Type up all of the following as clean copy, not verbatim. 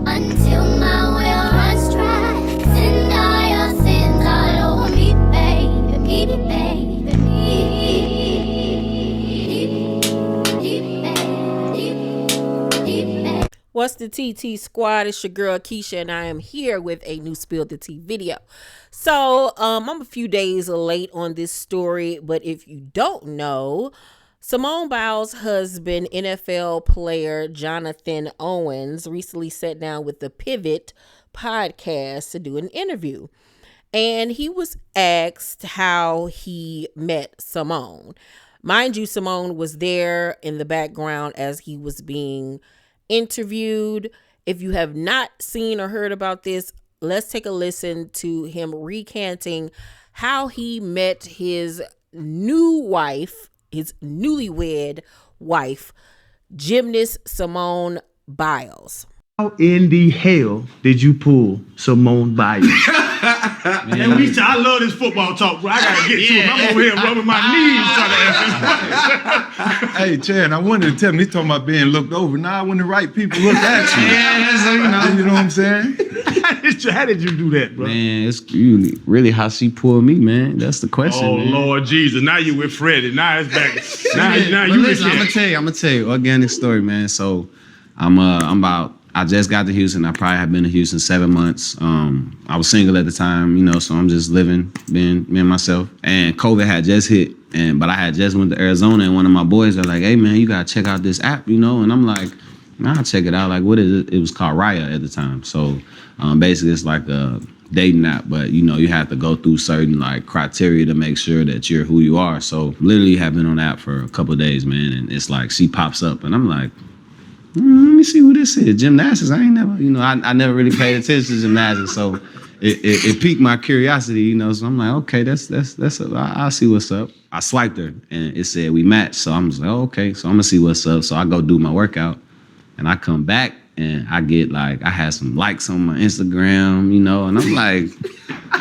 until my well runs dry. Send all your sins all over me, baby, baby. What's the TT squad? It's your girl Keisha, and I am here with a new Spill the Tea video. So I'm a few days late on this story, but if you don't know, Simone Biles' husband, NFL player Jonathan Owens, recently sat down with the Pivot podcast to do an interview. And he was asked how he met Simone. Mind you, Simone was there in the background as he was being interviewed. If you have not seen or heard about this, let's take a listen to him recanting how he met his new wife, his newlywed wife, gymnast Simone Biles. How in the hell did you pull Simone Biles? And I love this football talk, bro. I gotta get to it. I'm over here rubbing my knees trying to answer. Hey, Chad, I wanted to tell him, he's talking about being looked over. Now, when the right people look at you. You know what I'm saying? How did you do that, bro? Man, it's really how she pulled me, man. That's the question. Oh, man. Lord Jesus. Now you with Freddie. Now it's back. now you listen, I'm gonna tell you, organic story, man. So I just got to Houston. I probably have been to Houston 7 months. I was single at the time, so I'm just living, being me and myself. And COVID had just hit, but I had just went to Arizona, and one of my boys are like, "Hey man, you gotta check out this app, And I'm like, "Nah, I'll check it out." Like, what is it? It was called Raya at the time. So basically, it's like a dating app, but you have to go through certain like criteria to make sure that you're who you are. So literally, have been on the app for a couple of days, man, and it's like she pops up, and I'm like, let me see who this is. Gymnastics. I ain't never, I never really paid attention to gymnastics, so it piqued my curiosity, So I'm like, okay, I'll see what's up. I swiped her, and it said we matched, so I'm just like, oh, okay, so I'm gonna see what's up. So I go do my workout, and I come back, and I get I had some likes on my Instagram, and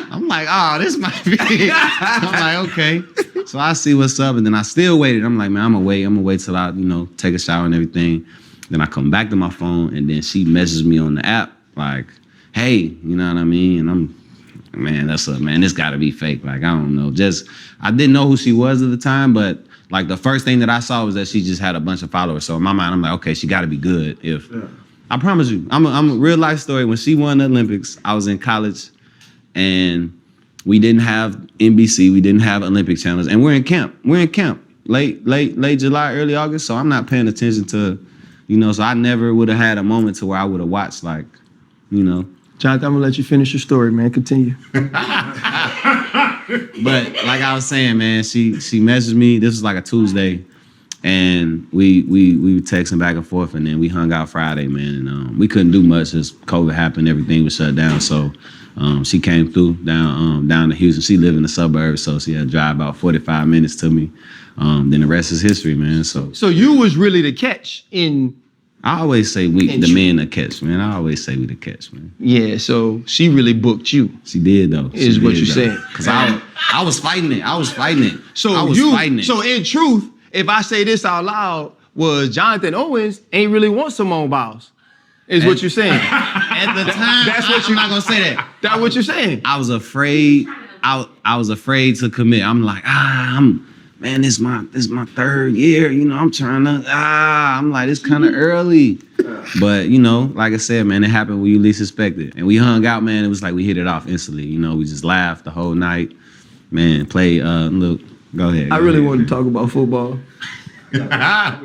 I'm like, oh, this might be it. I'm like, okay. So I see what's up, and then I still waited. I'm like, man, I'm gonna wait till I, take a shower and everything. Then I come back to my phone, and then she messages me on the app like, hey, you know what I mean? And man, this gotta be fake. Like, I don't know. I didn't know who she was at the time, but like the first thing that I saw was that she just had a bunch of followers. So in my mind, I'm like, okay, she gotta be good. I promise you, I'm a real life story. When she won the Olympics, I was in college, and we didn't have NBC, we didn't have Olympic channels, and we're in camp. Late July, early August. So I'm not paying attention to, so I never would have had a moment to where I would have watched Jonathan, I'm gonna let you finish your story, man. Continue. But like I was saying, man, she messaged me. This was like a Tuesday, and we were texting back and forth, and then we hung out Friday, man. And we couldn't do much as COVID happened. Everything was shut down. So she came through down to Houston. She lived in the suburbs, so she had to drive about 45 minutes to me. Then the rest is history, man. So you was really the catch in. I always say the men the catch, man. I always say we the catch, man. Yeah, so she really booked you. She did, though. Is what you're saying. Because I was fighting it. So in truth, if I say this out loud, was Jonathan Owens ain't really want Simone Biles. Is what you're saying. At the time, I'm not gonna say that. That's what you're saying. I was afraid. I was afraid to commit. I'm like, man, this is my third year. I'm trying to. I'm like, it's kind of early. But like I said, man, it happened when you least expect it. And we hung out, man. It was like we hit it off instantly. We just laughed the whole night. Man, play. Look, go ahead. I really want to talk about football.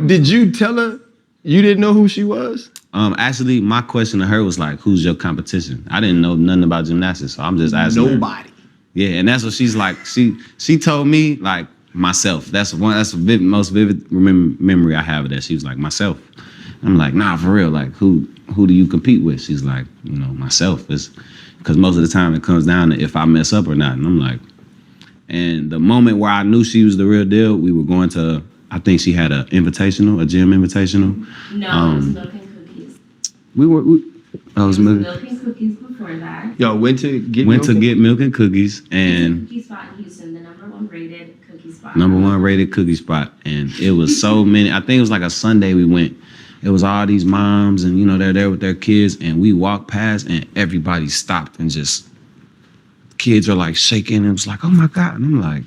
Did you tell her you didn't know who she was? Actually, my question to her was like, who's your competition? I didn't know nothing about gymnastics, so I'm just asking Nobody. her. Yeah, and that's what she's like. She told me like myself. That's the most vivid memory I have of that. She was like, myself. I'm like, nah, for real. Like, who do you compete with? She's like, myself. Because most of the time it comes down to if I mess up or not. And I'm like, and the moment where I knew she was the real deal, we were going to, I think she had a gym invitational. No, it was milk and cookies. It was milk and cookies before that. Y'all went to get milk and cookies, and cookie spot in Houston, the number one rated cookie spot. Number one rated cookie spot, and it was so many. I think it was like a Sunday we went, it was all these moms and, you know, they're there with their kids. And we walked past and everybody stopped and just, kids are like shaking. And it was like, oh my God. And I'm like,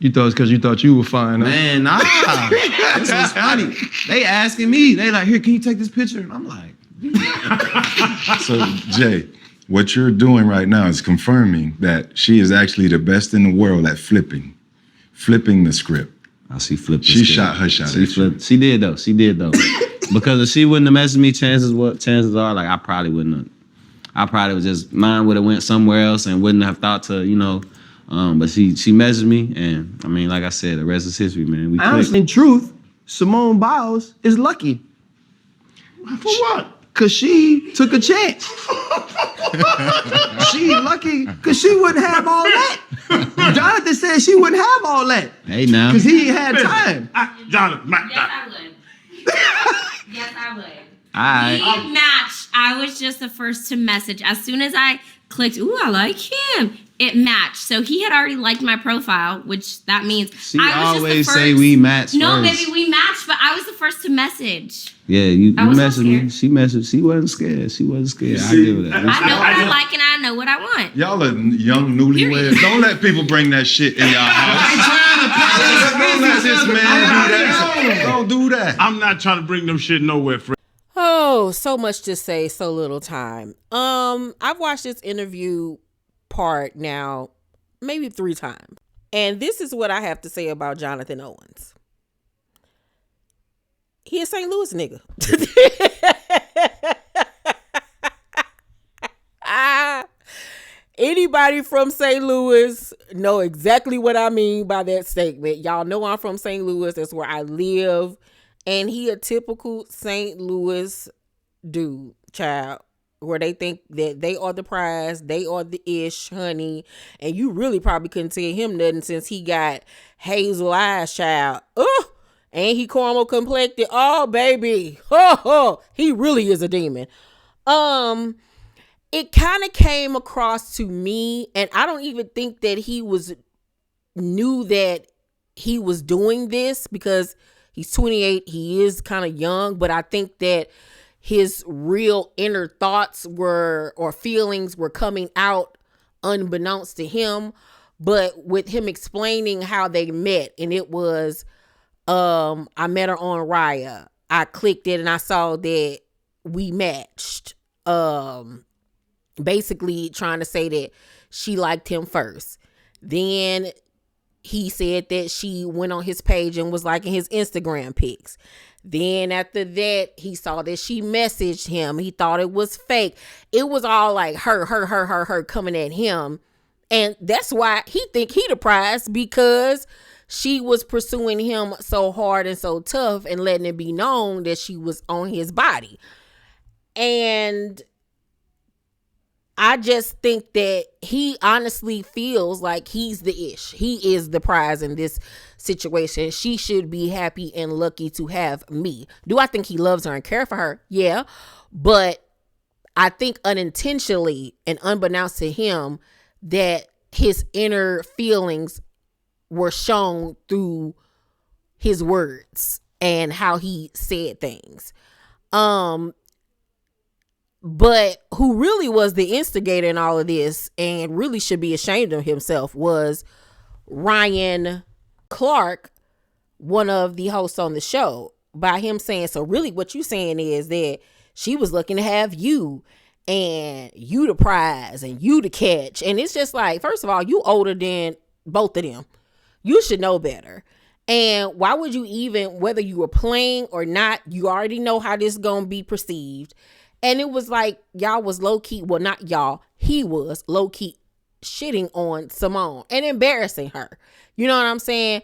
You thought it's because you thought you were fine, huh? man, nah. This was funny. They asking me, they like, here, can you take this picture? And I'm like, So, Jay, what you're doing right now is confirming that she is actually the best in the world at flipping the script. oh, she flipped. She shot her shot. She flipped. She did though. Because if she wouldn't have messaged me, chances are, like, I probably wouldn't have. I probably would just, mine would have went somewhere else and wouldn't have thought to, you know. But she messaged me, and I mean, like I said, the rest is history, man. Honestly, in truth, Simone Biles is lucky. For what? Cause she took a chance. She lucky cause she wouldn't have all that. Jonathan said she wouldn't have all that. Hey, now. Cause he ain't had time. Jonathan, Yes, I would. Yes, I would. All right. We matched. I was just the first to message. As soon as I clicked, ooh, I like him, it matched. So he had already liked my profile, which that means She I was always just the say first. we match No, first. baby, we matched, but I was the first to message. Yeah, you I was so messaged me. scared. She messaged. She wasn't scared. I see, give her that. I know what I like and I know what I want. Y'all are young newlyweds. Don't let people bring that shit in y'all house. Don't let this man do that. Don't do that. I'm not trying to bring them shit nowhere, friend. Oh, so much to say, so little time. I've watched this interview part now maybe 3 times. And this is what I have to say about Jonathan Owens. He a St. Louis nigga. Anybody from St. Louis know exactly what I mean by that statement. Y'all know I'm from St. Louis. That's where I live. And he a typical St. Louis dude, child, where they think that they are the prize, they are the ish, honey. And you really probably couldn't tell him nothing since he got hazel eyes, child. And he caramel complected. Oh, baby. He really is a demon. It kind of came across to me, and I don't even think that he knew that he was doing this, because he's 28. He is kind of young, but I think that his real inner thoughts or feelings were coming out unbeknownst to him. But with him explaining how they met, and it was, I met her on Raya. I clicked it and I saw that we matched. Basically trying to say that she liked him first. Then he said that she went on his page and was liking his Instagram pics. Then after that, he saw that she messaged him. He thought it was fake. It was all like her coming at him. And that's why he think he the prize, because she was pursuing him so hard and so tough and letting it be known that she was on his body. And I just think that he honestly feels like he's the ish. He is the prize in this situation. She should be happy and lucky to have me. Do I think he loves her and care for her? Yeah. But I think unintentionally and unbeknownst to him that his inner feelings were shown through his words and how he said things. But who really was the instigator in all of this and really should be ashamed of himself was Ryan Clark, one of the hosts on the show, by him saying, so really what you saying is that she was looking to have you and you the prize and you the catch. And it's just like, first of all, you older than both of them. You should know better. And why would you even, whether you were playing or not, you already know how this gonna be perceived. And it was like y'all was low-key, well, not y'all, he was low-key shitting on Simone and embarrassing her. You know what I'm saying?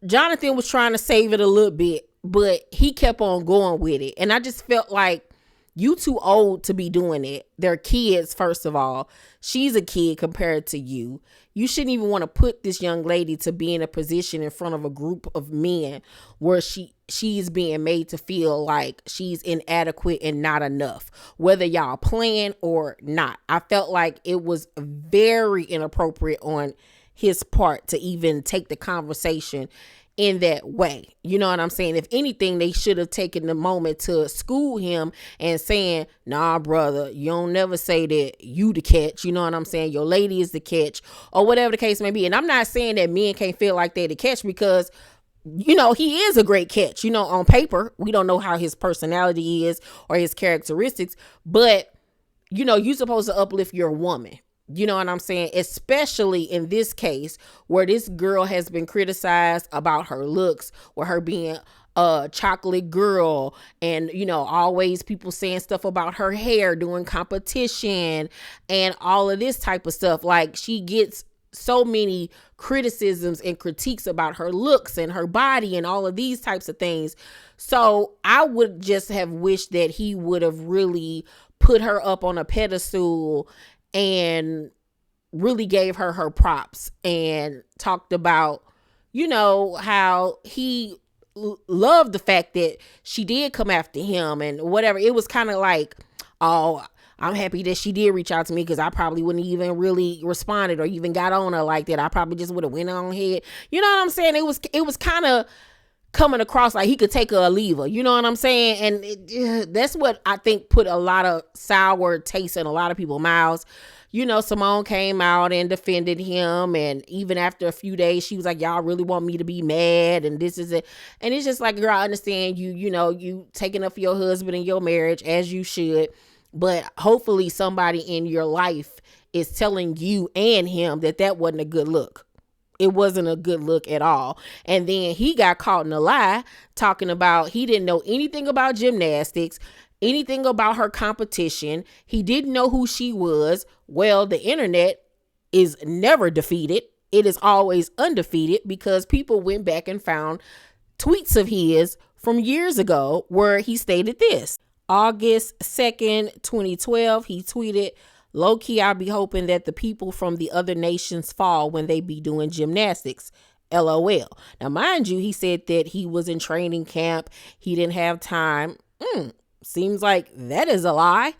Jonathan was trying to save it a little bit, but he kept on going with it. And I just felt like you too old to be doing it. They're kids, first of all. She's a kid compared to you. You shouldn't even want to put this young lady to be in a position in front of a group of men where she's being made to feel like she's inadequate and not enough, whether y'all playing or not. I felt like it was very inappropriate on his part to even take the conversation in that way. You know what I'm saying? If anything, they should have taken the moment to school him and saying, nah, brother, you don't never say that you the catch. You know what I'm saying? Your lady is the catch, or whatever the case may be. And I'm not saying that men can't feel like they're the catch, because you know, he is a great catch. You know, on paper, we don't know how his personality is or his characteristics, but you know, you're supposed to uplift your woman. You know what I'm saying? Especially in this case where this girl has been criticized about her looks, with her being a chocolate girl, and, you know, always people saying stuff about her hair, doing competition and all of this type of stuff. Like, she gets so many criticisms and critiques about her looks and her body and all of these types of things. So I would just have wished that he would have really put her up on a pedestal and really gave her her props and talked about, you know, how he loved the fact that she did come after him and whatever. It was kind of like, oh, I'm happy that she did reach out to me, because I probably wouldn't even really responded or even got on her like that. I probably just would have went on ahead. You know what I'm saying? It was kind of coming across like he could take her or leave her. You know what I'm saying? And that's what I think put a lot of sour taste in a lot of people's mouths. You know, Simone came out and defended him, and even after a few days, she was like, y'all really want me to be mad, and this is it. And it's just like, girl, I understand you know, you taking up for your husband and your marriage, as you should, but hopefully somebody in your life is telling you and him that that wasn't a good look. It wasn't a good look at all. And then he got caught in a lie, talking about he didn't know anything about gymnastics, anything about her competition. He didn't know who she was. Well, the internet is never defeated. It is always undefeated, because people went back and found tweets of his from years ago where he stated this. August 2nd, 2012, he tweeted, low key, I be hoping that the people from the other nations fall when they be doing gymnastics. LOL. Now, mind you, he said that he was in training camp. He didn't have time. Seems like that is a lie.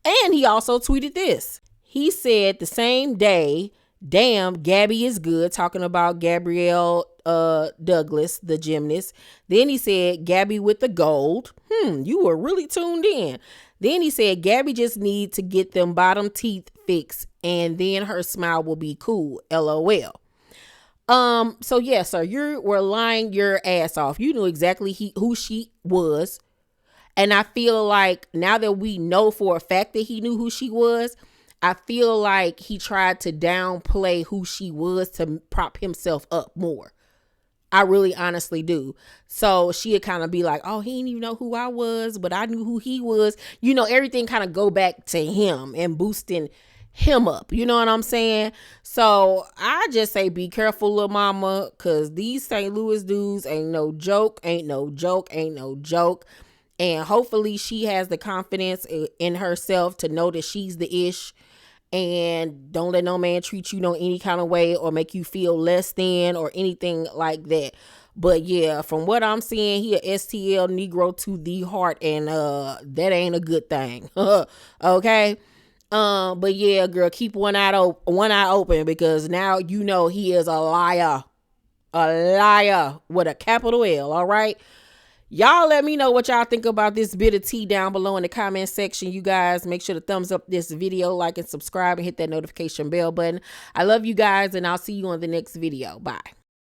And he also tweeted this. He said the same day, damn, Gabby is good, talking about Gabrielle Douglas, the gymnast. Then he said, Gabby with the gold. You were really tuned in. Then he said, Gabby just need to get them bottom teeth fixed, and then her smile will be cool. LOL. So yeah, sir, you were lying your ass off. You knew exactly who she was. And I feel like now that we know for a fact that he knew who she was, I feel like he tried to downplay who she was to prop himself up more. I really honestly do. So she'd kind of be like, oh, he didn't even know who I was, but I knew who he was. You know, everything kind of go back to him and boosting him up. You know what I'm saying? So I just say be careful, little mama, because these St. Louis dudes ain't no joke, ain't no joke, ain't no joke. And hopefully she has the confidence in herself to know that she's the ish. And don't let no man treat you no any kind of way or make you feel less than or anything like that. But yeah, from what I'm seeing, he a STL Negro to the heart, and that ain't a good thing. Okay. But yeah, girl, keep one eye open, because now you know he is a liar with a capital L. All right. Y'all let me know what y'all think about this bit of tea down below in the comment section. You guys make sure to thumbs up this video, like and subscribe, and hit that notification bell button. I love you guys, and I'll see you on the next video. Bye.